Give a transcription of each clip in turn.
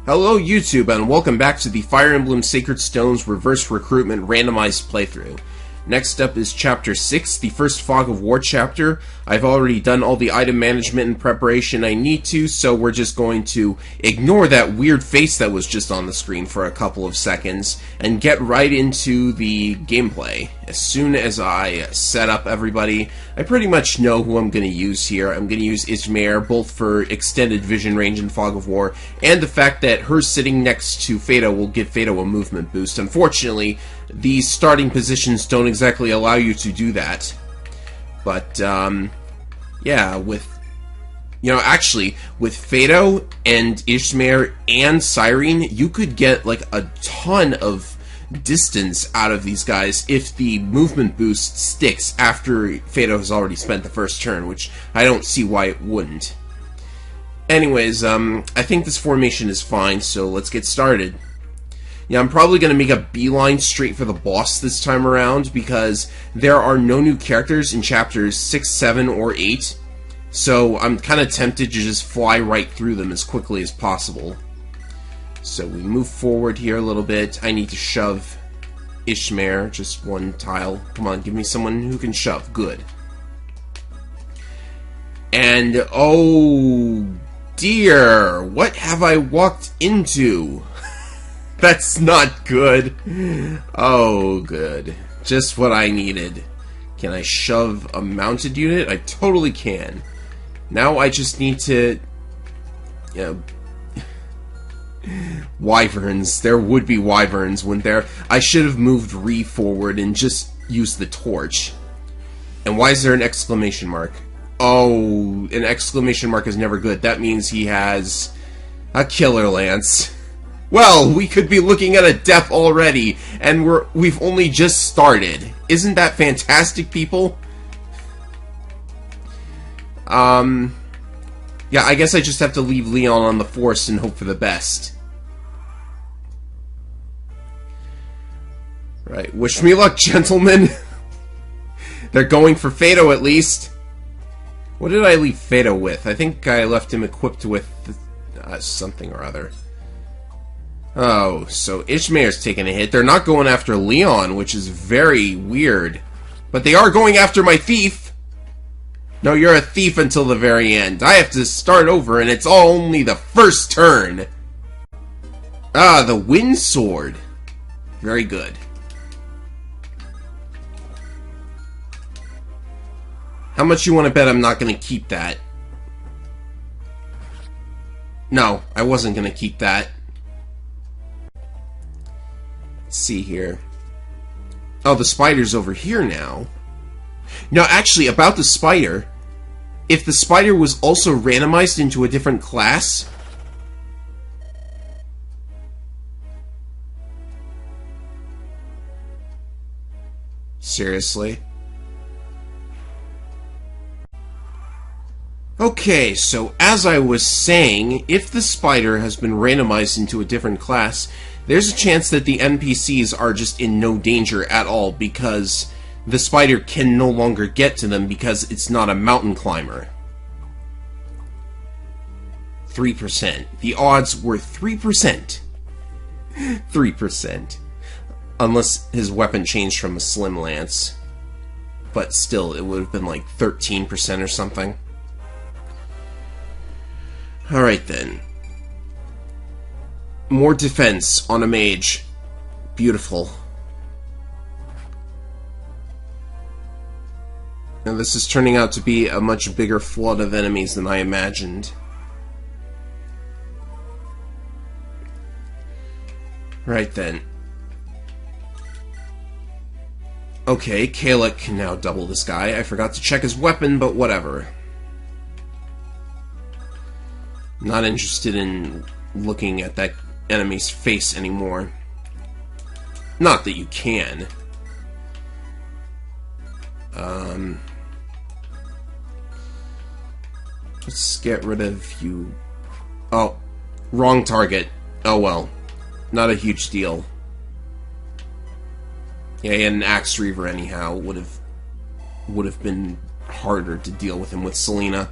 Hello YouTube, and welcome back to the Fire Emblem Sacred Stones Reverse Recruitment Randomized Playthrough. Next up is Chapter 6, the first Fog of War chapter. I've already done all the item management and preparation I need to, so we're just going to ignore that weird face that was just on the screen for a couple of seconds, and get right into the gameplay. As soon as I set up everybody, I pretty much know who I'm going to use here. I'm going to use Ishmael, both for extended vision range in Fog of War, and the fact that her sitting next to Fato will give Fato a movement boost. Unfortunately, these starting positions don't exactly allow you to do that. But, yeah, with Fato and Ishmael and Cyrene, you could get, like, a ton of distance out of these guys if the movement boost sticks after Fato has already spent the first turn, which I don't see why it wouldn't. Anyways, I think this formation is fine, so let's get started. Yeah, I'm probably going to make a beeline straight for the boss this time around, because there are no new characters in chapters 6, 7, or 8, so I'm kind of tempted to just fly right through them as quickly as possible. So we move forward here a little bit. I need to shove Ishmael, just one tile. Come on, give me someone who can shove. Good. And, oh dear, what have I walked into? That's not good. Oh, good. Just what I needed. Can I shove a mounted unit? I totally can. Now I just need to... Wyverns. There would be wyverns, wouldn't there? I should have moved Ree forward and just used the torch. And why is there an exclamation mark? Oh, an exclamation mark is never good. That means he has a killer lance. Well, we could be looking at a death already, and we've only just started. Isn't that fantastic, people? Yeah, I guess I just have to leave Leon on the force and hope for the best. Right, wish me luck, gentlemen. They're going for Fato, at least. What did I leave Fato with? I think I left him equipped with something or other. Oh, so Ishmael's taking a hit. They're not going after Leon, which is very weird. But they are going after my thief! No, you're a thief until the very end. I have to start over, and it's only the first turn. Ah, the Wind Sword. Very good. How much you want to bet I'm not going to keep that? No, I wasn't going to keep that. Let's see here. Oh, the spider's over here now. Now, actually, about the spider, if the spider was also randomized into a different class... Seriously? Okay, so as I was saying, if the spider has been randomized into a different class, there's a chance that the NPCs are just in no danger at all, because the spider can no longer get to them because it's not a mountain climber. 3%. The odds were 3%. 3%. Unless his weapon changed from a slim lance. But still, it would have been like 13% or something. Alright then. More defense on a mage. Beautiful. Now this is turning out to be a much bigger flood of enemies than I imagined. Right then. Okay, Kalek can now double this guy. I forgot to check his weapon, but whatever. Not interested in looking at that enemy's face anymore. Not that you can. Let's get rid of you. Oh, wrong target. Oh well. Not a huge deal. Yeah, he had an Axe Reaver anyhow. Would have been harder to deal with him with Selena.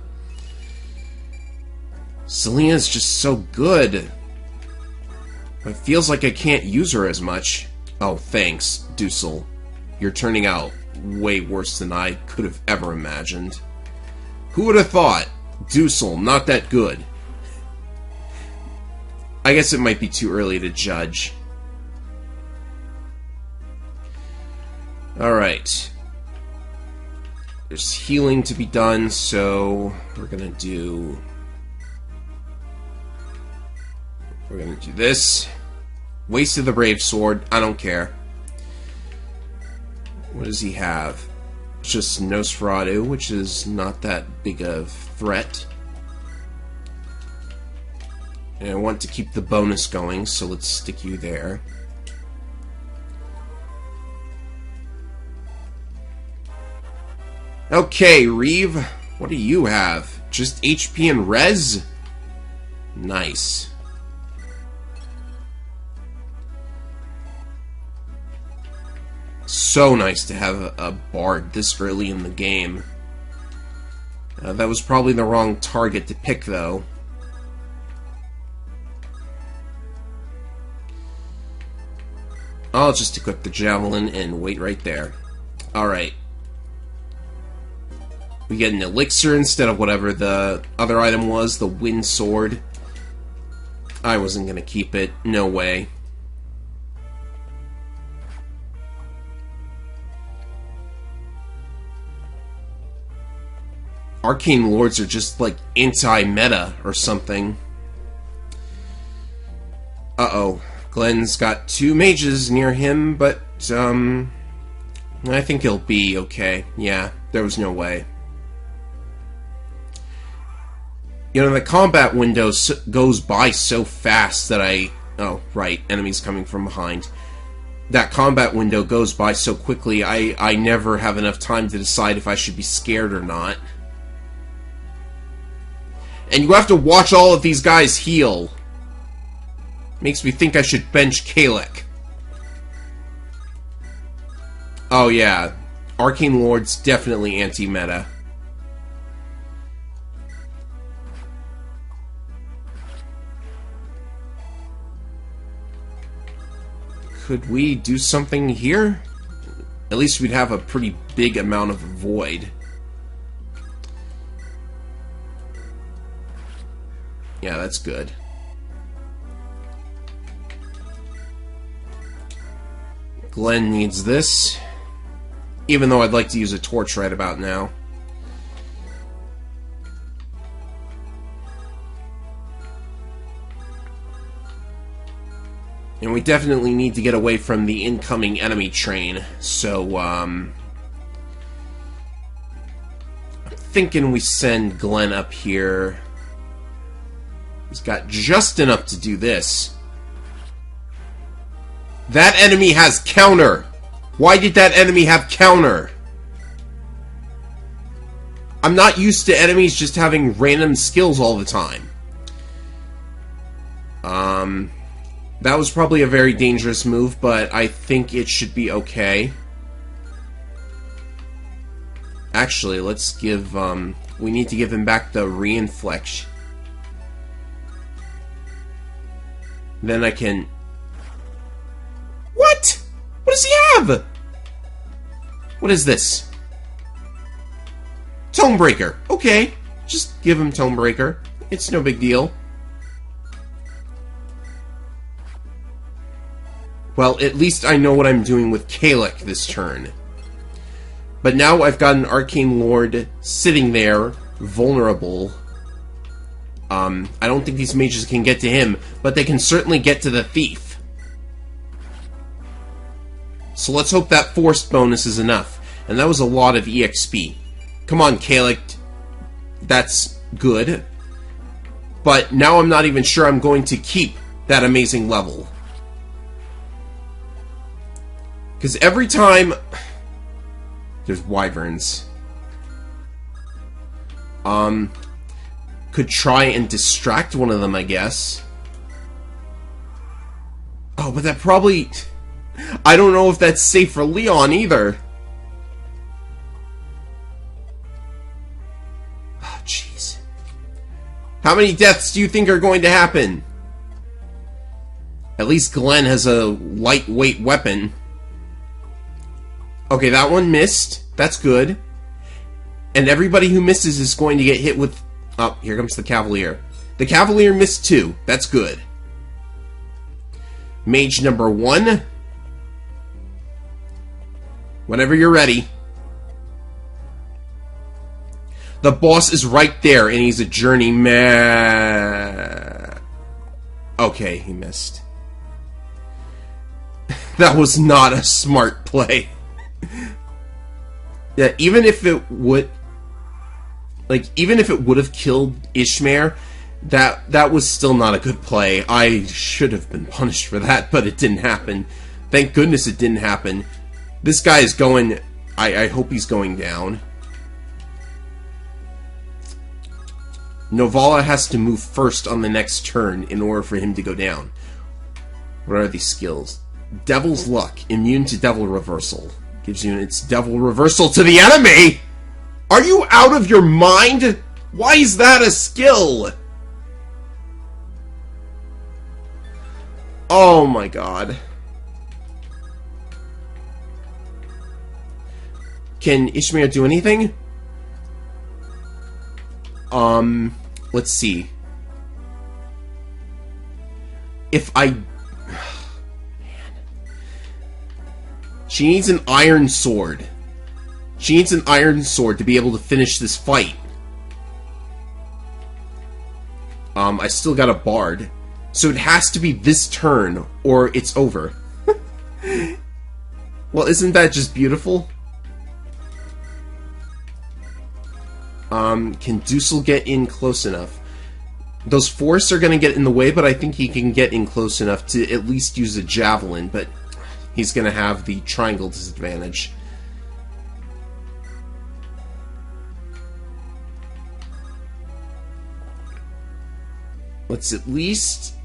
Selena's just so good. It feels like I can't use her as much. Oh, thanks, Dussel. You're turning out way worse than I could have ever imagined. Who would have thought? Dussel, not that good. I guess it might be too early to judge. Alright. There's healing to be done, so we're gonna do this. Wasted the Brave Sword. I don't care. What does he have? Just Nosferatu, which is not that big of threat. And I want to keep the bonus going, so let's stick you there. Okay, Reeve, what do you have? Just HP and res? Nice. So nice to have a bard this early in the game. That was probably the wrong target to pick, though. I'll just equip the javelin and wait right there. Alright. We get an elixir instead of whatever the other item was, the wind sword. I wasn't gonna keep it. No way. Arcane Lords are just like anti-meta or something. Uh-oh. Glenn's got 2 mages near him, but I think he'll be okay. Yeah, there was no way. You know, the combat window goes by so fast that oh, right, enemies coming from behind. That combat window goes by so quickly, I never have enough time to decide if I should be scared or not. And you have to watch all of these guys heal. Makes me think I should bench Kalek. Oh yeah, Arcane Lord's definitely anti-meta. Could we do something here? At least we'd have a pretty big amount of void. Yeah, that's good. Glenn needs this. Even though I'd like to use a torch right about now. And we definitely need to get away from the incoming enemy train. So, I'm thinking we send Glenn up here. He's got just enough to do this. That enemy has counter! Why did that enemy have counter? I'm not used to enemies just having random skills all the time. That was probably a very dangerous move, but I think it should be okay. Actually, let's give, we need to give him back the reinflection. Then I can... What? What does he have? What is this? Tonebreaker. Okay, just give him Tonebreaker. It's no big deal. Well, at least I know what I'm doing with Kalek this turn. But now I've got an Arcane Lord sitting there, vulnerable. I don't think these mages can get to him, but they can certainly get to the thief. So let's hope that forced bonus is enough. And that was a lot of EXP. Come on, Kalek. That's good. But now I'm not even sure I'm going to keep that amazing level. Because every time... There's wyverns. Could try and distract one of them, I guess. Oh, but that probably... I don't know if that's safe for Leon, either. Oh, jeez. How many deaths do you think are going to happen? At least Glenn has a lightweight weapon. Okay, that one missed. That's good. And everybody who misses is going to get hit with... Oh, here comes the Cavalier. The Cavalier missed too. That's good. Mage number 1. Whenever you're ready. The boss is right there, and he's a journeyman. Okay, he missed. That was not a smart play. Yeah, even if it would... Like, even if it would have killed Ishmael, that was still not a good play. I should have been punished for that, but it didn't happen. Thank goodness it didn't happen. This guy is going... I hope he's going down. Novala has to move first on the next turn in order for him to go down. What are these skills? Devil's Luck. Immune to Devil Reversal. Gives units Devil Reversal to the enemy! Are you out of your mind? Why is that a skill? Oh my god. Can Ishmael do anything? Let's see. If I... Man. She needs an iron sword. She needs an iron sword to be able to finish this fight. I still got a bard. So it has to be this turn, or it's over. Well, isn't that just beautiful? Can Dussel get in close enough? Those forests are going to get in the way, but I think he can get in close enough to at least use a javelin, but he's going to have the triangle disadvantage. Let's at least...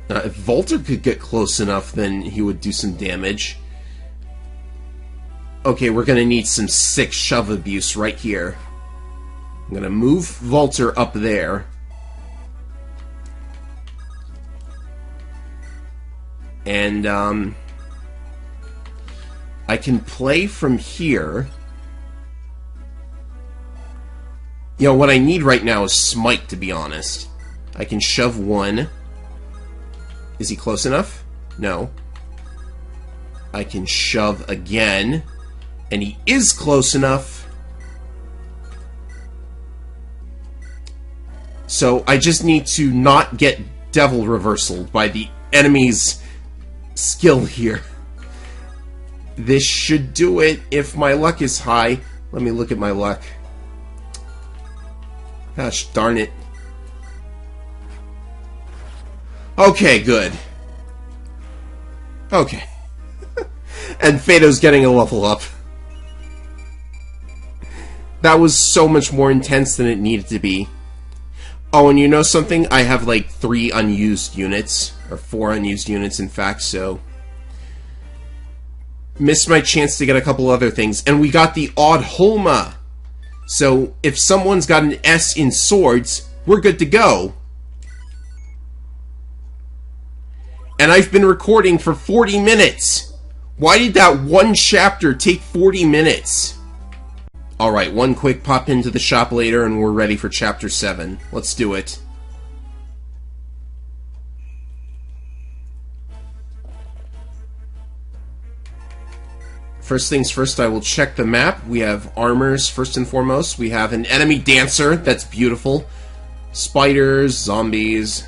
if Volter could get close enough, then he would do some damage. Okay, we're gonna need some sick shove abuse right here. I'm gonna move Volter up there. And, I can play from here. You know, what I need right now is Smite, to be honest. I can shove one. Is he close enough? No. I can shove again. And he is close enough. So I just need to not get Devil Reversal by the enemy's skill here. This should do it if my luck is high. Let me look at my luck. Gosh darn it. Okay, good. Okay. And Fado's getting a level up. That was so much more intense than it needed to be. Oh, and you know something? I have like 3 unused units. Or 4 unused units, in fact, so... Missed my chance to get a couple other things. And we got the Odd Holma! So, if someone's got an S in swords, we're good to go. And I've been recording for 40 minutes! Why did that one chapter take 40 minutes? Alright, one quick pop into the shop later and we're ready for Chapter 7. Let's do it. First things first, I will check the map. We have armors, first and foremost. We have an enemy dancer. That's beautiful. Spiders, zombies.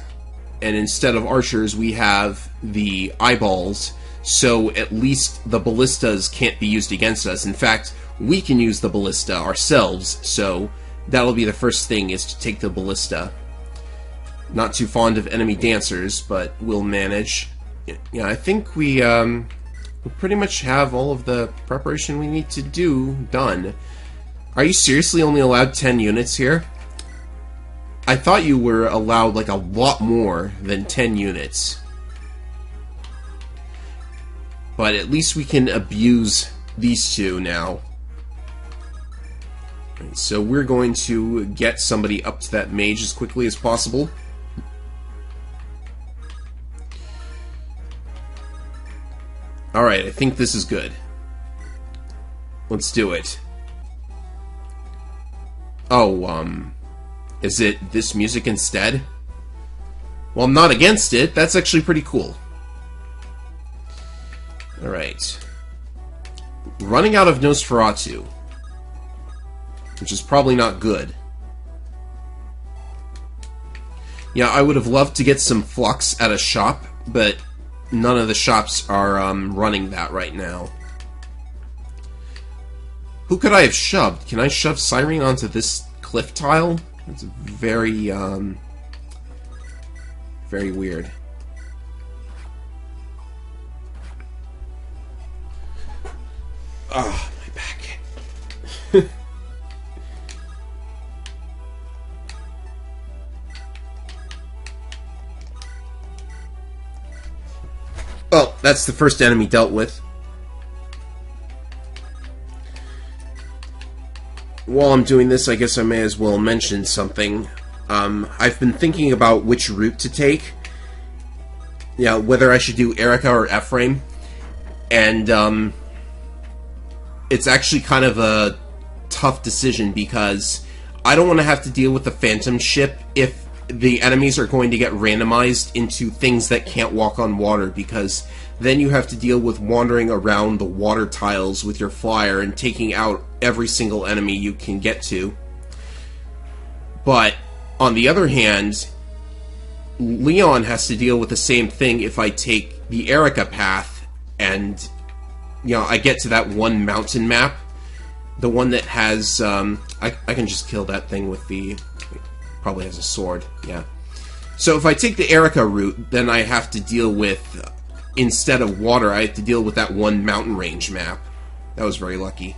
And instead of archers, we have the eyeballs. So at least the ballistas can't be used against us. In fact, we can use the ballista ourselves. So that'll be the first thing, is to take the ballista. Not too fond of enemy dancers, but we'll manage. Yeah, I think we pretty much have all of the preparation we need to do done. Are you seriously only allowed 10 units here? I thought you were allowed like a lot more than 10 units. But at least we can abuse these two now. So we're going to get somebody up to that mage as quickly as possible. Alright, I think this is good. Let's do it. Oh, is it this music instead? Well, I'm not against it. That's actually pretty cool. Alright. Running out of Nosferatu. Which is probably not good. Yeah, I would have loved to get some flux at a shop, but none of the shops are running that right now. Who could I have shoved? Can I shove Cyrene onto this cliff tile? That's very, very weird. Ah, my back. Well, that's the first enemy dealt with. While I'm doing this, I guess I may as well mention something. I've been thinking about which route to take. Yeah, whether I should do Erica or Ephraim. And, it's actually kind of a tough decision because I don't want to have to deal with the Phantom ship if the enemies are going to get randomized into things that can't walk on water, because then you have to deal with wandering around the water tiles with your flyer and taking out every single enemy you can get to. But, on the other hand, Leon has to deal with the same thing if I take the Erica path and, you know, I get to that one mountain map, the one that has, I can just kill that thing with the, probably has a sword, yeah. So if I take the Erica route, then I have to deal with, instead of water, I have to deal with that one mountain range map. That was very lucky.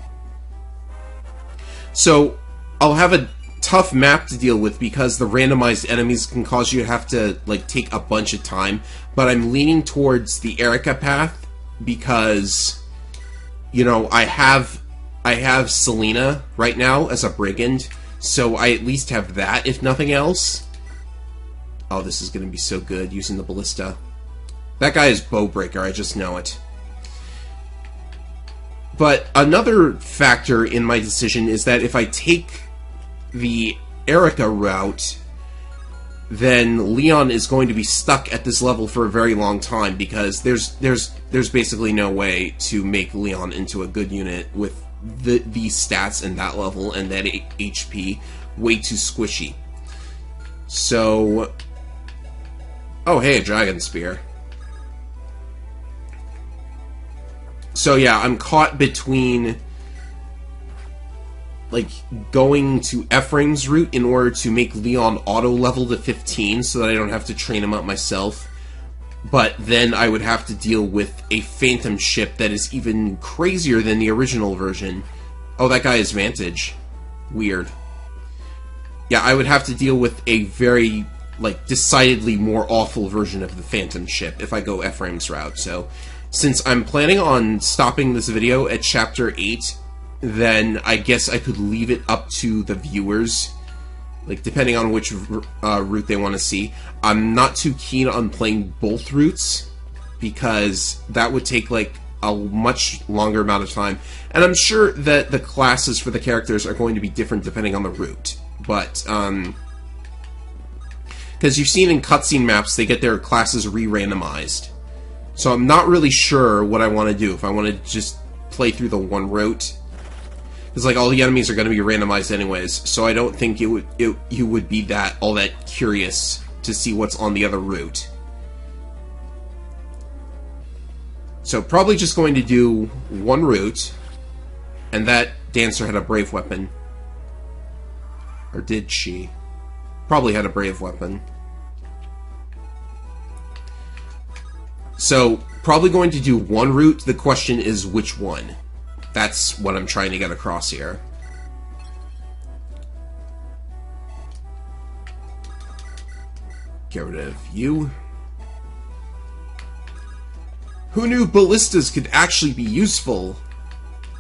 So, I'll have a tough map to deal with because the randomized enemies can cause you to have to, like, take a bunch of time, but I'm leaning towards the Erica path because, you know, I have Selena right now as a brigand, so I at least have that, if nothing else. Oh, this is going to be so good, using the ballista. That guy is Bowbreaker, I just know it. But another factor in my decision is that if I take the Erica route, then Leon is going to be stuck at this level for a very long time, because there's basically no way to make Leon into a good unit with these stats and that level and that HP. Way too squishy. So, oh hey, a Dragon Spear. So yeah, I'm caught between, like, going to Ephraim's route in order to make Leon auto-level to 15 so that I don't have to train him up myself. But then I would have to deal with a Phantom ship that is even crazier than the original version. Oh, that guy is Vantage. Weird. Yeah, I would have to deal with a very, like, decidedly more awful version of the Phantom ship if I go Ephraim's route. So, since I'm planning on stopping this video at Chapter 8, then I guess I could leave it up to the viewers, like, depending on which route they want to see. I'm not too keen on playing both routes, because that would take, like, a much longer amount of time. And I'm sure that the classes for the characters are going to be different depending on the route. But, because you've seen in cutscene maps, they get their classes re-randomized. So I'm not really sure what I want to do, if I want to just play through the one route. Because, like, all the enemies are going to be randomized anyways, so I don't think you would be all that curious to see what's on the other route. So probably just going to do one route, and that dancer had a brave weapon. Or did she? Probably had a brave weapon. So, probably going to do one route. The question is which one. That's what I'm trying to get across here. Get rid of you. Who knew ballistas could actually be useful?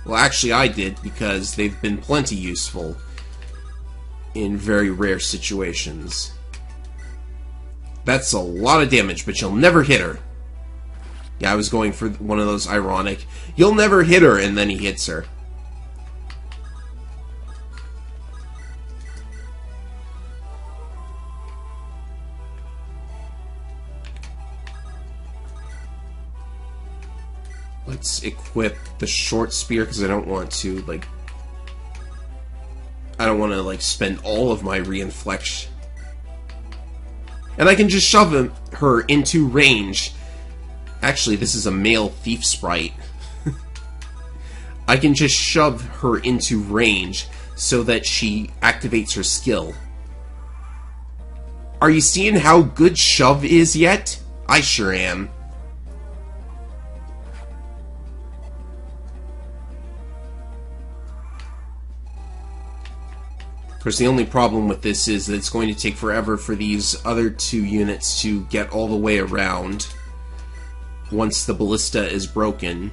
Well, actually I did, because they've been plenty useful. in very rare situations. That's a lot of damage, but you'll never hit her. Yeah, I was going for one of those ironic, you'll never hit her, and then he hits her. Let's equip the short spear, because I don't want to, spend all of my reinflection. And I can just shove her into range. Actually, this is a male thief sprite. I can just shove her into range so that she activates her skill. Are you seeing how good shove is yet? I sure am. Of course, the only problem with this is that it's going to take forever for these other two units to get all the way around once the ballista is broken.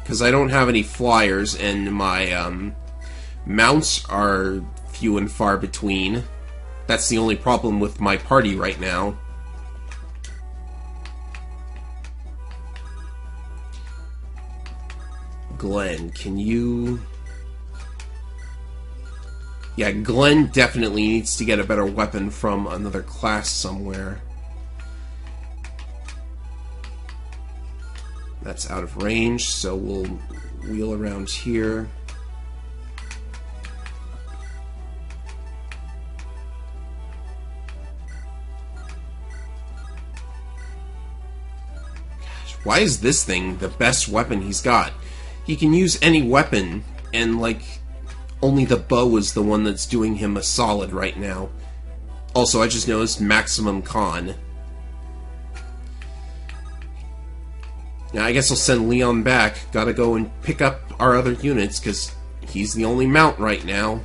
Because I don't have any flyers, and my mounts are few and far between. That's the only problem with my party right now. Glenn, can you... Yeah, Glenn definitely needs to get a better weapon from another class somewhere. That's out of range, so we'll wheel around here. Gosh, why is this thing the best weapon he's got? He can use any weapon, and only the bow is the one that's doing him a solid right now. Also, I just noticed maximum con. Now, I guess I'll send Leon back. Gotta go and pick up our other units, because he's the only mount right now.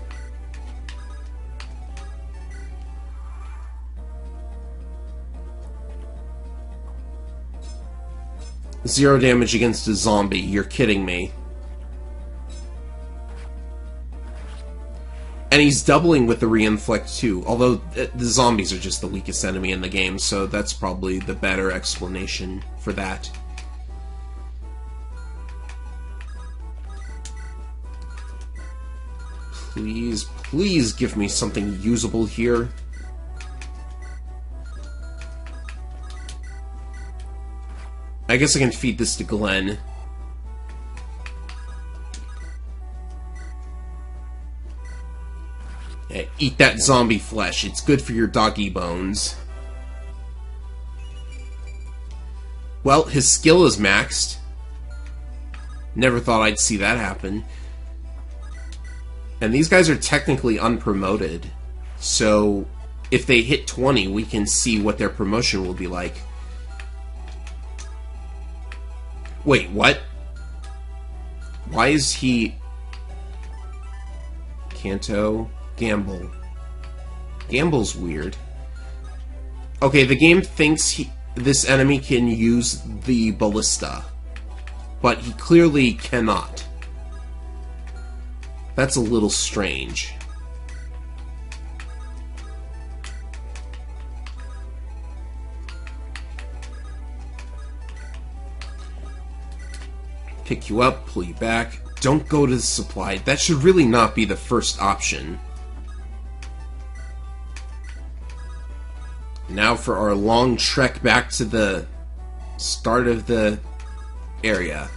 Zero damage against a zombie. You're kidding me. And he's doubling with the reinflect too, although the zombies are just the weakest enemy in the game, so that's probably the better explanation for that. Please, please give me something usable here. I guess I can feed this to Glenn. Yeah, eat that zombie flesh. It's good for your doggy bones. Well, his skill is maxed. Never thought I'd see that happen. And these guys are technically unpromoted. So, if they hit 20, we can see what their promotion will be like. Wait, what? Why is he... Canto... Gamble. Gamble's weird. Okay, the game thinks this enemy can use the ballista, but he clearly cannot. That's a little strange. Pick you up, pull you back. Don't go to the supply. That should really not be the first option. Now for our long trek back to the start of the area.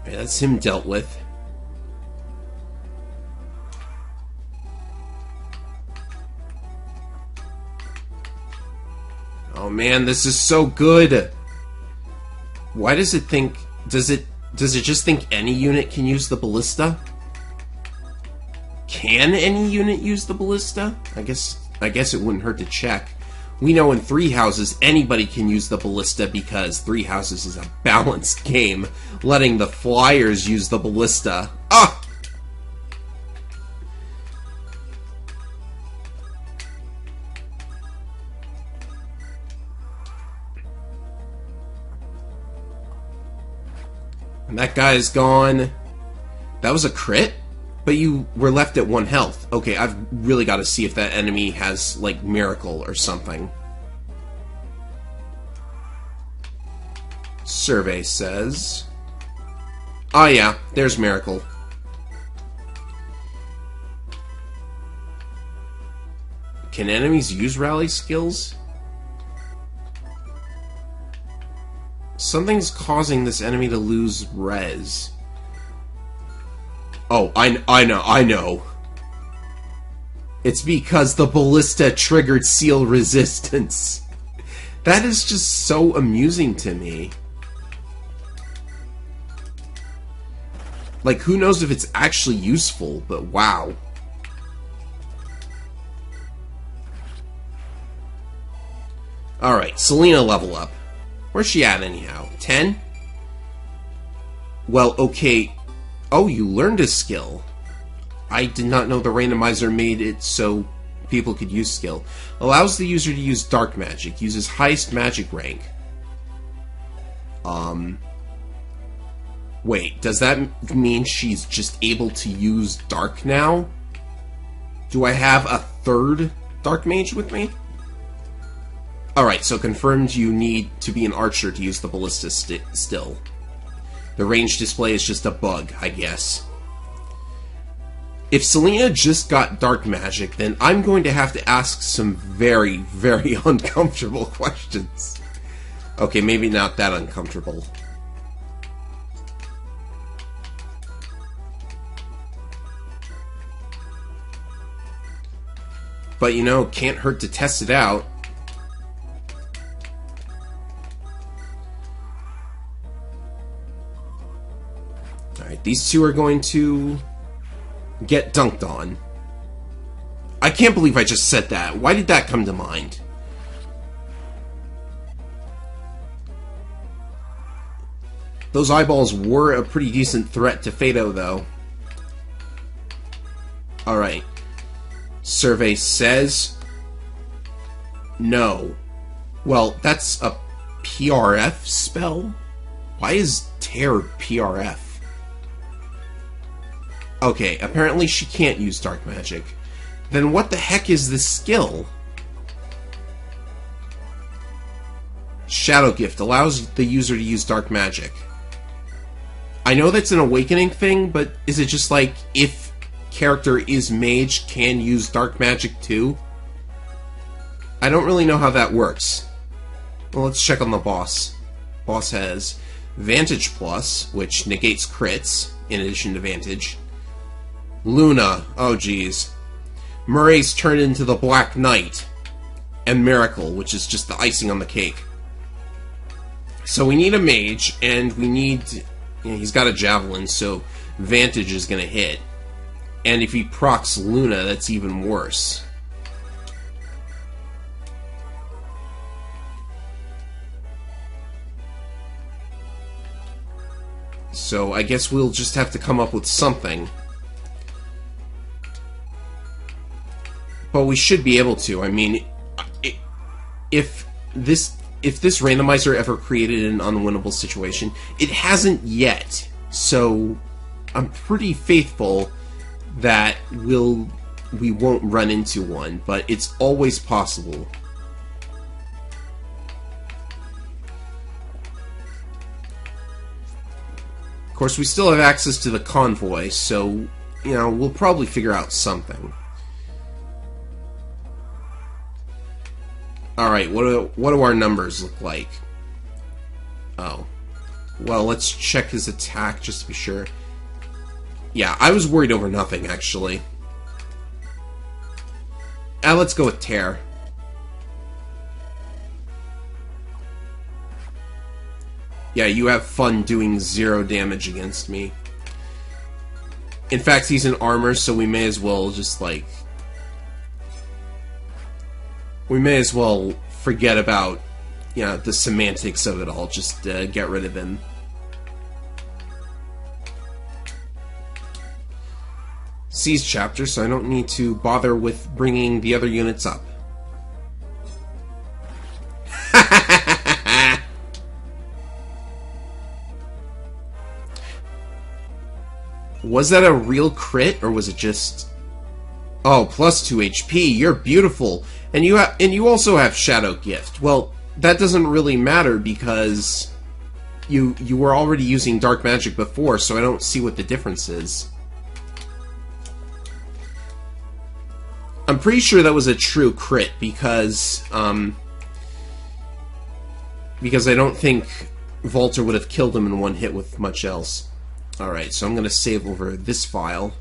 Okay, that's him dealt with. Oh man, this is so good! Why does it think... Does it just think any unit can use the ballista? Can any unit use the ballista? I guess it wouldn't hurt to check. We know in Three Houses anybody can use the ballista because Three Houses is a balanced game, letting the flyers use the ballista. Ah! And That guy's gone. That was a crit? But you were left at 1 health. Okay, I've really got to see if that enemy has, like, Miracle or something. Survey says... Oh yeah, there's Miracle. Can enemies use rally skills? Something's causing this enemy to lose res. Oh, I know. It's because the ballista triggered seal resistance. That is just so amusing to me. Like, who knows if it's actually useful, but wow. Alright, Selena level up. Where's she at anyhow? 10? Well, okay. Oh, you learned a skill. I did not know the randomizer made it so people could use skill. Allows the user to use dark magic. Uses highest magic rank. Wait, does that mean she's just able to use dark now? Do I have a third dark mage with me? Alright, so confirmed you need to be an archer to use the ballista still. The range display is just a bug, I guess. If Selena just got dark magic, then I'm going to have to ask some very, very uncomfortable questions. Okay, maybe not that uncomfortable. But, you know, can't hurt to test it out. Alright, these two are going to get dunked on. I can't believe I just said that. Why did that come to mind? Those eyeballs were a pretty decent threat to Fado, though. Alright. Survey says... no. Well, that's a PRF spell? Why is Tear PRF? Okay, apparently she can't use dark magic. Then what the heck is this skill? Shadow Gift allows the user to use dark magic. I know that's an awakening thing, but is it just like if character is mage can use dark magic too? I don't really know how that works. Well, let's check on the boss. Boss has Vantage Plus, which negates crits in addition to Vantage. Luna, oh geez. Murray's turned into the Black Knight. And Miracle, which is just the icing on the cake. So we need a mage, and we need... you know, he's got a javelin, so Vantage is going to hit. And if he procs Luna, that's even worse. So I guess we'll just have to come up with something. But we should be able to. I mean, if this randomizer ever created an unwinnable situation, it hasn't yet. So I'm pretty faithful that we won't run into one, but it's always possible. Of course, we still have access to the convoy, so, you know, we'll probably figure out something. Alright, what do our numbers look like? Oh. Well, let's check his attack just to be sure. Yeah, I was worried over nothing, actually. Let's go with Tear. Yeah, you have fun doing 0 damage against me. In fact, he's in armor, so we may as well just, like... we may as well forget about, you know, the semantics of it all. Just get rid of him. Seize chapter, so I don't need to bother with bringing the other units up. Was that a real crit, or was it just... Oh, plus 2 HP, you're beautiful. And you also have Shadow Gift. Well, that doesn't really matter because you were already using Dark Magic before, so I don't see what the difference is. I'm pretty sure that was a true crit because I don't think Volter would have killed him in one hit with much else. Alright, so I'm going to save over this file.